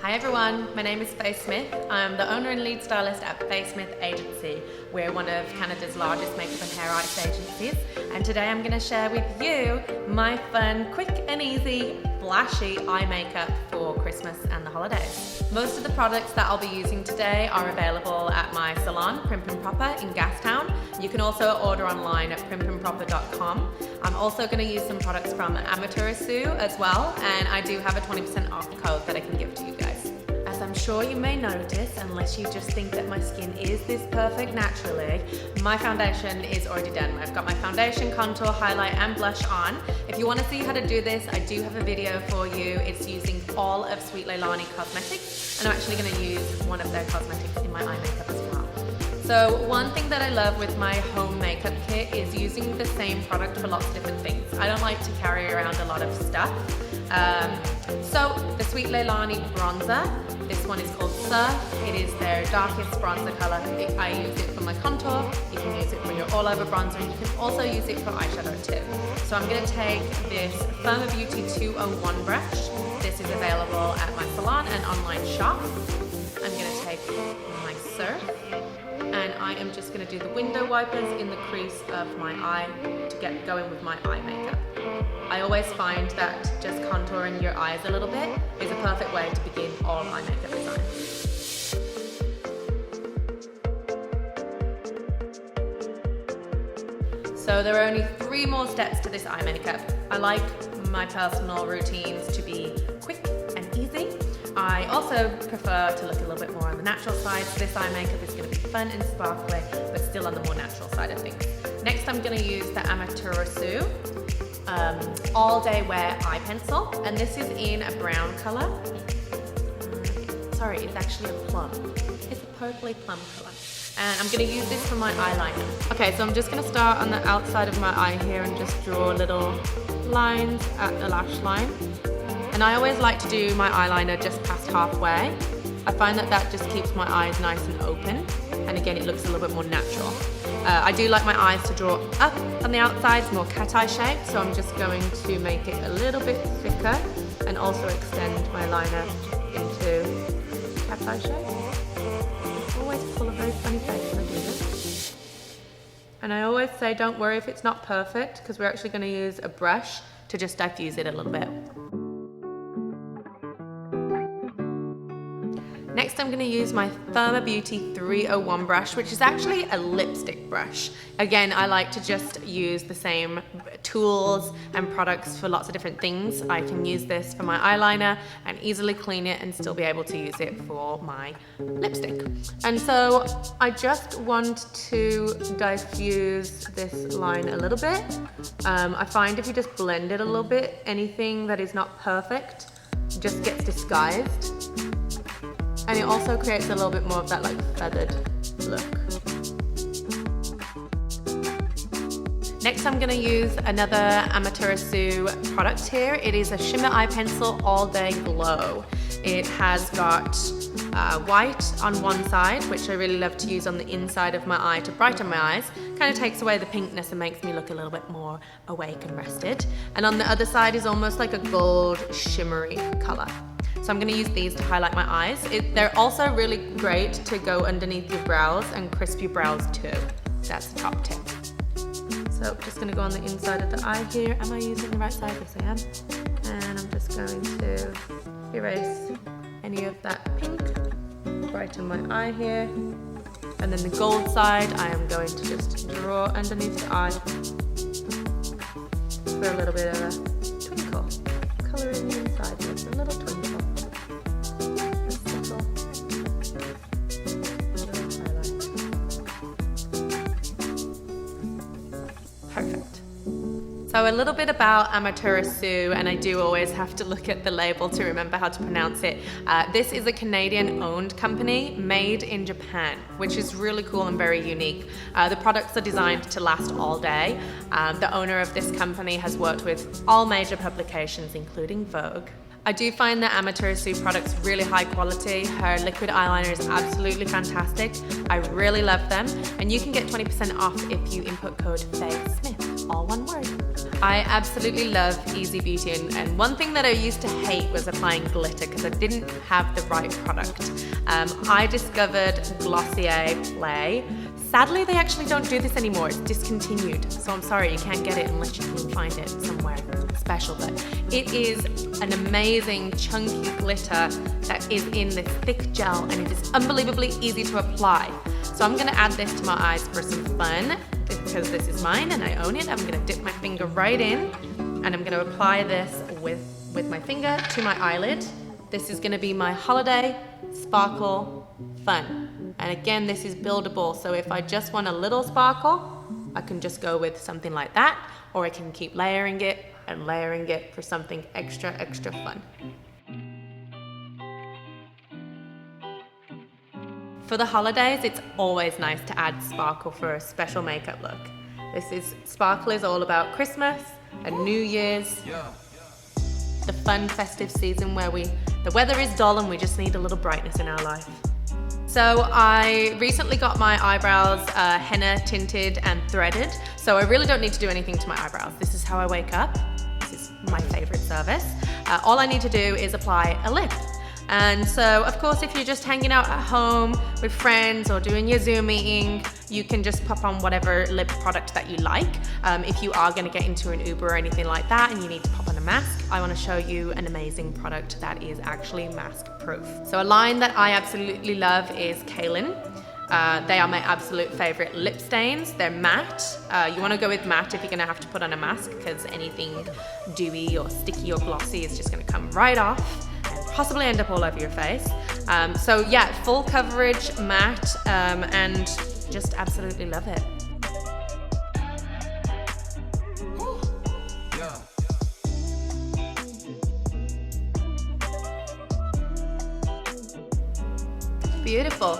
Hi everyone, my name is Faye Smith. I'm the owner and lead stylist at FAYESMITH Agency. We're one of Canada's largest makeup and hair artist agencies, and today I'm going to share with you my fun, quick and easy, flashy eye makeup for Christmas and the holidays. Most of the products that I'll be using today are available at my salon, P&P Proper in Gastown. You can also order online at primpandproper.com. I'm also going to use some products from Amaterasu as well, and I do have a 20% off code that I can give to you guys. As I'm sure you may notice, unless you just think that my skin is this perfect naturally, my foundation is already done. I've got my foundation, contour, highlight and blush on. If you want to see how to do this, I do have a video for you. It's using all of Sweet Leilani Cosmetics, and I'm actually going to use one of their cosmetics in my eye makeup as well. So one thing that I love with my home makeup kit is using the same product for lots of different things. I don't like to carry around a lot of stuff. So the Sweet Leilani bronzer, this one is called Surf. It is their darkest bronzer color. I use it for my contour. You can use it for your all over bronzer. You can also use it for eyeshadow too. So I'm going to take this Firma Beauty 201 brush. This is available at my salon and online shop. I'm going to take my Surf, and I am just going to do the window wipers in the crease of my eye to get going with my eye makeup. I always find that just contouring your eyes a little bit is a perfect way to begin all eye makeup design. So there are only 3 more steps to this eye makeup. I like my personal routines to be quick and easy. I also prefer to look a little bit more on the natural side, so this eye makeup is going to be fun and sparkly, but still on the more natural side of things. Next, I'm going to use the Amaterasu All Day Wear Eye Pencil, and this is in a brown color. Sorry, it's actually a plum. It's a purpley plum color. And I'm going to use this for my eyeliner. Okay, so I'm just going to start on the outside of my eye here and just draw little lines at the lash line. And I always like to do my eyeliner just past halfway. I find that that just keeps my eyes nice and open, and again it looks a little bit more natural. I do like my eyes to draw up on the outsides, more cat eye shape, so I'm just going to make it a little bit thicker and also extend my liner into cat eye shape. I always pull a very funny face when I do this. And I always say don't worry if it's not perfect, because we're actually going to use a brush to just diffuse it a little bit. Next, I'm going to use my Firma Beauty 301 brush, which is actually a lipstick brush. Again, I like to just use the same tools and products for lots of different things. I can use this for my eyeliner and easily clean it and still be able to use it for my lipstick. And so I just want to diffuse this line a little bit. I find if you just blend it a little bit, anything that is not perfect just gets disguised. And it also creates a little bit more of that like feathered look. Next, I'm going to use another Amaterasu product here. It is a shimmer eye pencil All Day Glow. It has got white on one side, which I really love to use on the inside of my eye to brighten my eyes. Kind of takes away the pinkness and makes me look a little bit more awake and rested. And on the other side is almost like a gold shimmery color. So I'm going to use these to highlight my eyes. They're also really great to go underneath your brows and crisp your brows too. That's the top tip. So I'm just going to go on the inside of the eye here. Am I using the right side? Yes, I am. And I'm just going to erase any of that pink, brighten my eye here. And then the gold side, I am going to just draw underneath the eye for a little bit of a twinkle. Color in the inside with a little twinkle. Perfect. So a little bit about Amaterasu, and I do always have to look at the label to remember how to pronounce it. This is a Canadian-owned company made in Japan, which is really cool and very unique. The products are designed to last all day. The owner of this company has worked with all major publications, including Vogue. I do find the Amaterasu products really high quality. Her liquid eyeliner is absolutely fantastic. I really love them, and you can get 20% off if you input code FAYESMITH, all one word. I absolutely love Easy Beauty, and one thing that I used to hate was applying glitter because I didn't have the right product. I discovered Glossier Play. Sadly, they actually don't do this anymore. It's discontinued, so I'm sorry, you can't get it unless you can find it somewhere special, but it is an amazing chunky glitter that is in this thick gel, and it is unbelievably easy to apply. So I'm gonna add this to my eyes for some fun, because this is mine and I own it. I'm gonna dip my finger right in, and I'm gonna apply this with my finger to my eyelid. This is gonna be my holiday sparkle fun. And again, this is buildable, so if I just want a little sparkle, I can just go with something like that, or I can keep layering it and layering it for something extra fun. For the holidays, it's always nice to add sparkle for a special makeup look. Sparkle is all about Christmas and New Year's, the fun festive season where the weather is dull and we just need a little brightness in our life. So I recently got my eyebrows henna tinted and threaded, so I really don't need to do anything to my eyebrows. This is how I wake up. This is my favorite service. All I need to do is apply a lip. And so, of course, if you're just hanging out at home with friends or doing your Zoom meeting, you can just pop on whatever lip product that you like. If you are gonna get into an Uber or anything like that and you need to pop on a mask, I wanna show you an amazing product that is actually mask proof. So a line that I absolutely love is Kaolin. They are my absolute favorite lip stains. They're matte. You wanna go with matte if you're gonna have to put on a mask, because anything dewy or sticky or glossy is just gonna come right off and possibly end up all over your face. So yeah, full coverage, matte, and just absolutely love it. Beautiful.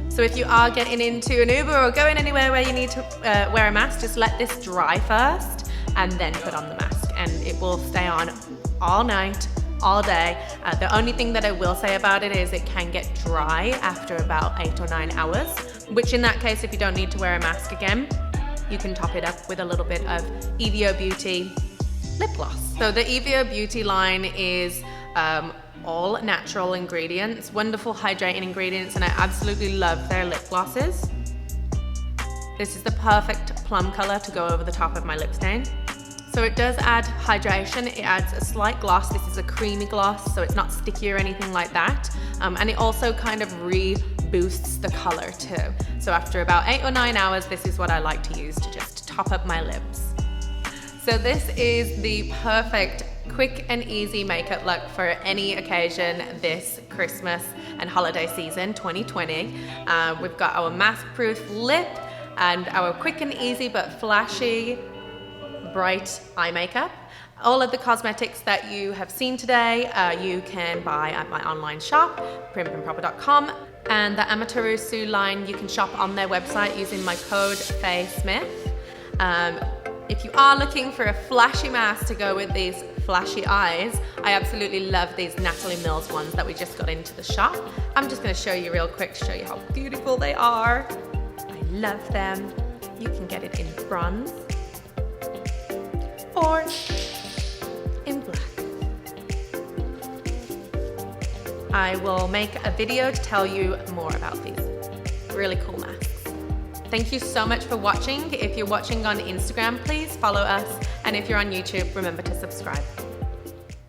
So if you are getting into an Uber or going anywhere where you need to wear a mask, just let this dry first and then put on the mask, and it will stay on all night, all day. The only thing that I will say about it is it can get dry after about 8 or 9 hours, which in that case, if you don't need to wear a mask again, you can top it up with a little bit of EVO Beauty lip gloss. So the EVO Beauty line is all natural ingredients, wonderful hydrating ingredients, and I absolutely love their lip glosses. This is the perfect plum color to go over the top of my lip stain. So it does add hydration, it adds a slight gloss. This is a creamy gloss, so it's not sticky or anything like that. And it also kind of reboosts the color too. So after about 8 or 9 hours, this is what I like to use to just top up my lips. So this is the perfect quick and easy makeup look for any occasion this Christmas and holiday season 2020. We've got our mask-proof lip and our quick and easy but flashy bright eye makeup. All of the cosmetics that you have seen today, you can buy at my online shop, primpandproper.com, and the Amaterasu line you can shop on their website using my code FAYESMITH. If you are looking for a flashy mask to go with these flashy eyes, I absolutely love these Natalie Mills ones that we just got into the shop. I'm just going to show you real quick, show you how beautiful they are. I love them. You can get it in bronze or in black. I will make a video to tell you more about these really cool masks. Thank you so much for watching. If you're watching on Instagram, please follow us. And if you're on YouTube, remember to subscribe.